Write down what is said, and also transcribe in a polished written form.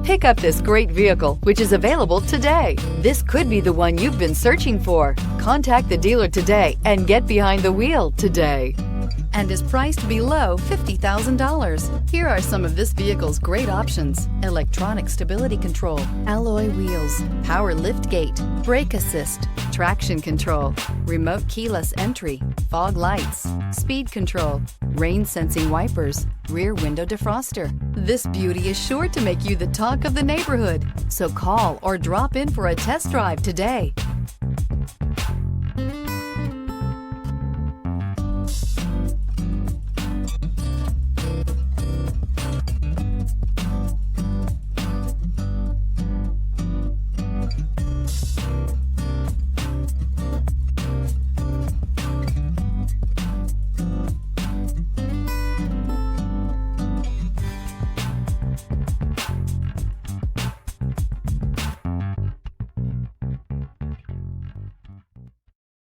Pick up this great vehicle, which is available today. This could be the one you've been searching for. Contact the dealer today and get behind the wheel today. And is priced below $50,000. Here are some of this vehicle's great options: electronic stability control, alloy wheels, power lift gate, brake assist, traction control, remote keyless entry, fog lights, speed control, rain sensing wipers, rear window defroster. This beauty is sure to make you the talk of the neighborhood. So call or drop in for a test drive today.